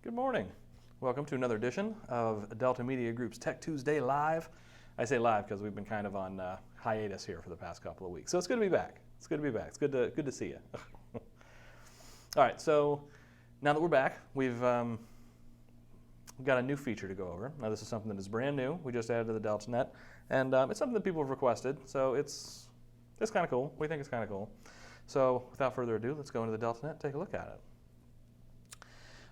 Good morning. Welcome to another edition of Delta Media Group's Tech Tuesday Live. I say live because we've been kind of on hiatus here for the past couple of weeks. So it's good to be back. It's good to be back. It's good to see you. All right, so now that we're back, we've got a new feature to go over. Now this is something that is brand new. We just added to the DeltaNet, and it's something that people have requested, so it's kind of cool. We think it's kind of cool. So without further ado, let's go into the DeltaNet and take a look at it.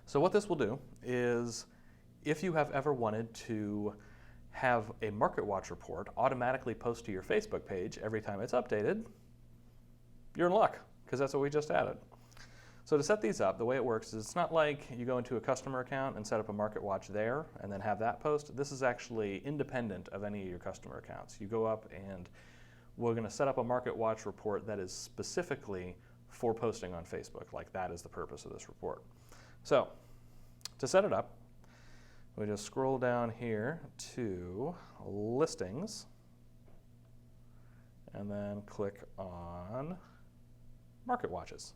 So what this will do is, if you have ever wanted to have a Market Watch report automatically post to your Facebook page every time it's updated, you're in luck, because that's what we just added. So to set these up, the way it works is it's not like you go into a customer account and set up a Market Watch there and then have that post. This is actually independent of any of your customer accounts. You go up and we're going to set up a Market Watch report that is specifically for posting on Facebook. Like, that is the purpose of this report. So to set it up, we just scroll down here to listings and then click on Market Watches.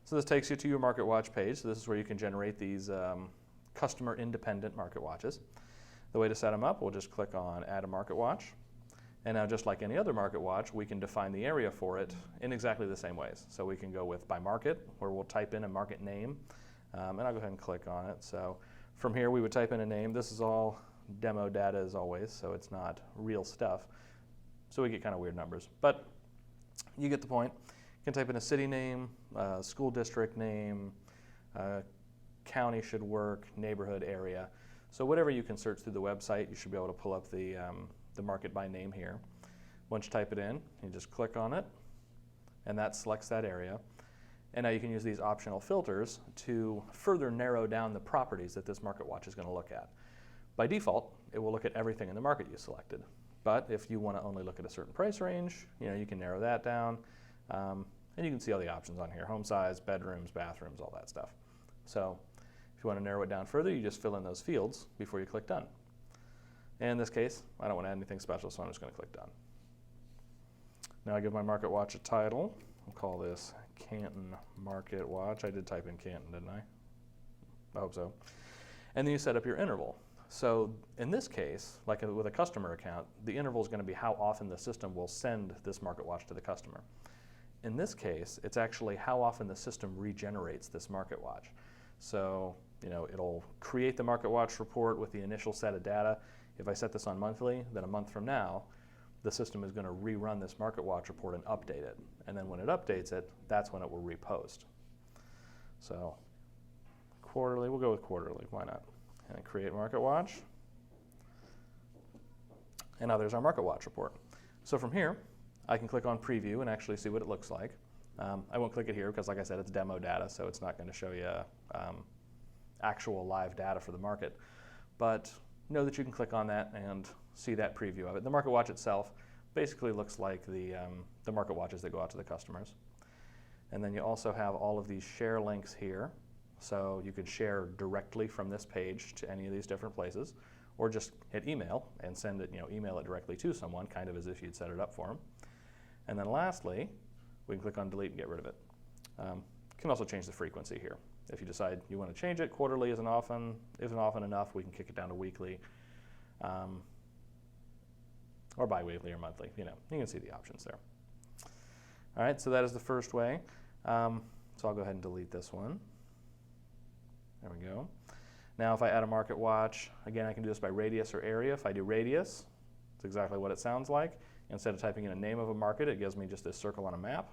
So this takes you to your Market Watch page. So this is where you can generate these customer independent Market Watches. The way to set them up, we'll just click on Add a Market Watch. And now, just like any other Market Watch, we can define the area for it in exactly the same ways. So we can go with by market, where we'll type in a market name. And I'll go ahead and click on it. So from here, we would type in a name. This is all demo data as always, so it's not real stuff. So we get kind of weird numbers. But you get the point. You can type in a city name, school district name, county should work, neighborhood, area. So whatever you can search through the website, you should be able to pull up the market by name here. Once you type it in, you just click on it, and that selects that area. And now you can use these optional filters to further narrow down the properties that this Market Watch is going to look at. By default, it will look at everything in the market you selected. But if you want to only look at a certain price range, you can narrow that down. And you can see all the options on here: home size, bedrooms, bathrooms, all that stuff. So if you want to narrow it down further, you just fill in those fields before you click done. And in this case, I don't want to add anything special, so I'm just going to click done. Now I give my Market Watch a title. I'll call this Canton Market Watch. I did type in Canton, didn't I? I hope so. And then you set up your interval. So in this case, like with a customer account, the interval is going to be how often the system will send this Market Watch to the customer. In this case, it's actually how often the system regenerates this Market Watch. So it'll create the Market Watch report with the initial set of data. If I set this on monthly, then a month from now, the system is going to rerun this Market Watch report and update it. And then when it updates it, that's when it will repost. So quarterly, we'll go with quarterly, why not? And create Market Watch. And now there's our Market Watch report. So from here, I can click on preview and actually see what it looks like. I won't click it here because, like I said, it's demo data, so it's not going to show you actual live data for the market. But know that you can click on that and see that preview of it. The Market Watch itself basically looks like the Market Watches that go out to the customers. And then you also have all of these share links here. So you could share directly from this page to any of these different places, or just hit email and send it, email it directly to someone, kind of as if you'd set it up for them. And then lastly, we can click on delete and get rid of it. You can also change the frequency here. If you decide you want to change it, quarterly isn't often enough, we can kick it down to weekly, or bi-weekly or monthly. You can see the options there. All right, so that is the first way. So I'll go ahead and delete this one. There we go. Now if I add a Market Watch, again, I can do this by radius or area. If I do radius, it's exactly what it sounds like. Instead of typing in a name of a market, it gives me just this circle on a map.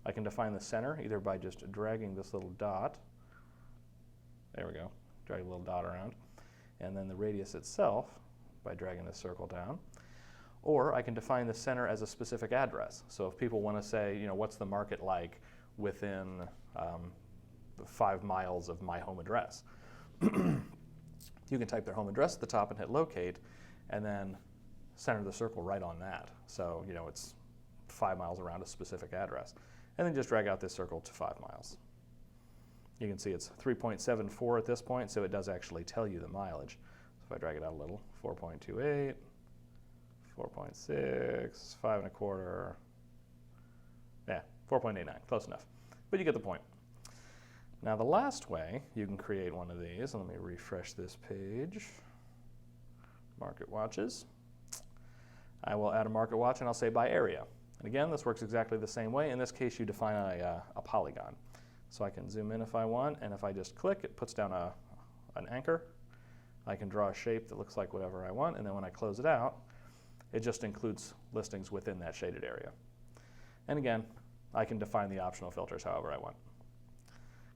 I can define the center either by just dragging this little dot. There we go, drag a little dot around. And then the radius itself by dragging this circle down. Or I can define the center as a specific address. So if people want to say, what's the market like within 5 miles of my home address, you can type their home address at the top and hit locate, and then center the circle right on that. So it's 5 miles around a specific address. And then just drag out this circle to 5 miles. You can see it's 3.74 at this point, so it does actually tell you the mileage. So if I drag it out a little, 4.28, 4.6, 5 1/4, yeah, 4.89, close enough. But you get the point. Now the last way you can create one of these, and let me refresh this page, market watches. I will add a market watch and I'll say by area. And again, this works exactly the same way. In this case, you define a polygon. So I can zoom in if I want, and if I just click, it puts down an anchor. I can draw a shape that looks like whatever I want, and then when I close it out, it just includes listings within that shaded area. And again, I can define the optional filters however I want.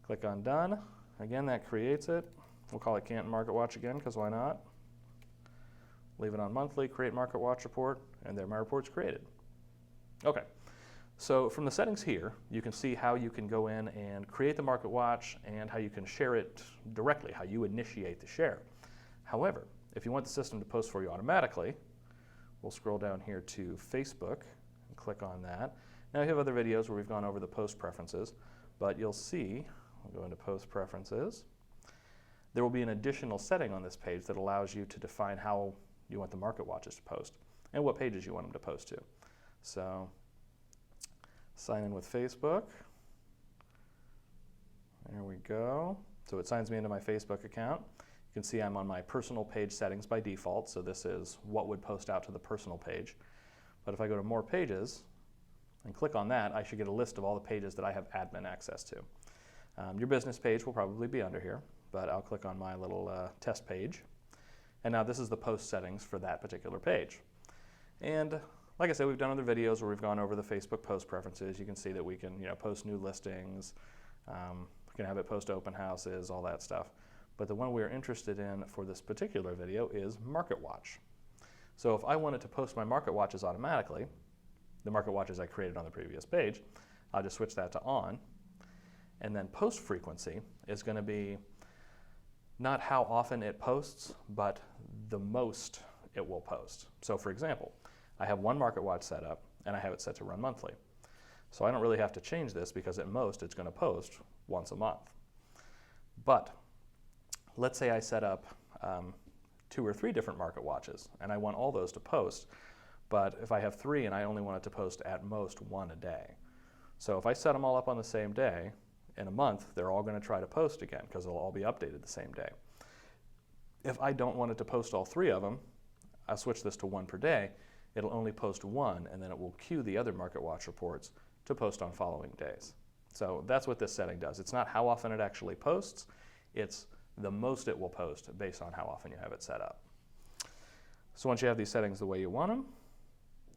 Click on Done. Again, that creates it. We'll call it Canton Market Watch again, because why not? Leave it on monthly, create market watch report, and there my report's created. Okay, so from the settings here, you can see how you can go in and create the market watch and how you can share it directly, how you initiate the share. However, if you want the system to post for you automatically, we'll scroll down here to Facebook and click on that. Now we have other videos where we've gone over the post preferences, but you'll see, we'll go into post preferences, there will be an additional setting on this page that allows you to define how you want the market watches to post and what pages you want them to post to. So sign in with Facebook. There we go. So it signs me into my Facebook account. You can see I'm on my personal page settings by default, so this is what would post out to the personal page. But if I go to more pages and click on that, I should get a list of all the pages that I have admin access to. Your business page will probably be under here, but I'll click on my little test page. And now this is the post settings for that particular page. And like I said, we've done other videos where we've gone over the Facebook post preferences. You can see that we can post new listings, we can have it post open houses, all that stuff. But the one we're interested in for this particular video is Market Watch. So if I wanted to post my market watches automatically, the market watches I created on the previous page, I'll just switch that to on. And then post frequency is going to be not how often it posts, but the most it will post. So for example, I have one market watch set up and I have it set to run monthly. So I don't really have to change this because at most it's going to post once a month. But let's say I set up 2 or 3 different market watches and I want all those to post, but if I have 3 and I only want it to post at most 1 a day. So if I set them all up on the same day, in a month they're all going to try to post again because they'll all be updated the same day. If I don't want it to post all 3 of them, I'll switch this to 1 per day. It'll only post 1 and then it will queue the other market watch reports to post on following days. So that's what this setting does. It's not how often it actually posts, it's the most it will post based on how often you have it set up. So once you have these settings the way you want them,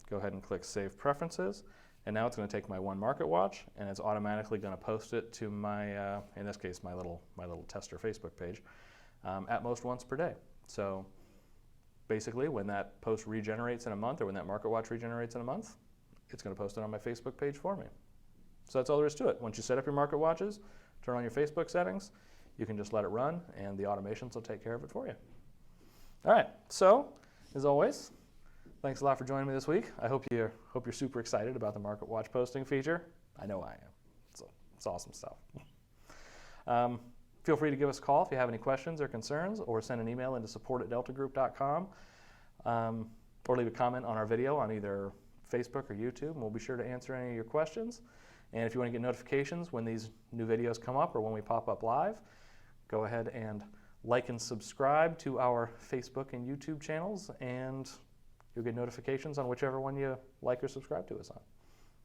go ahead and click Save Preferences, and now it's going to take my one market watch and it's automatically going to post it to my, in this case, my little tester Facebook page, at most once per day. So basically, when that post regenerates in a month or when that market watch regenerates in a month, it's going to post it on my Facebook page for me. So that's all there is to it. Once you set up your market watches, turn on your Facebook settings, you can just let it run and the automations will take care of it for you. All right, so as always, thanks a lot for joining me this week. I hope you're super excited about the market watch posting feature. I know I am. It's awesome stuff. Feel free to give us a call if you have any questions or concerns, or send an email into support@deltagroup.com, or leave a comment on our video on either Facebook or YouTube, and we'll be sure to answer any of your questions. And if you want to get notifications when these new videos come up or when we pop up live, go ahead and like and subscribe to our Facebook and YouTube channels, and you'll get notifications on whichever one you like or subscribe to us on.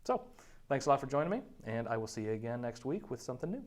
So, thanks a lot for joining me, and I will see you again next week with something new.